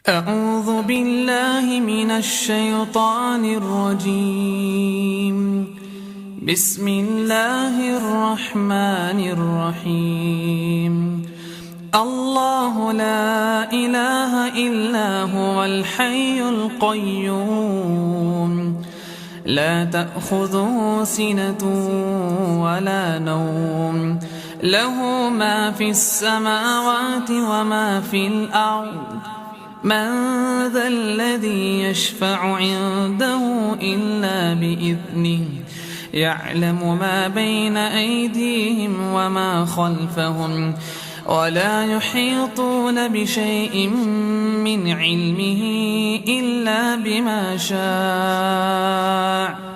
أعوذ بالله من الشيطان الرجيم. بسم الله الرحمن الرحيم. الله لا إله إلا هو الحي القيوم، لا تأخذه سنة ولا نوم، له ما في السماوات وما في الأرض. من ذا الذي يشفع عنده إلا بإذنه، يعلم ما بين أيديهم وما خلفهم، ولا يحيطون بشيء من علمه إلا بما شاء.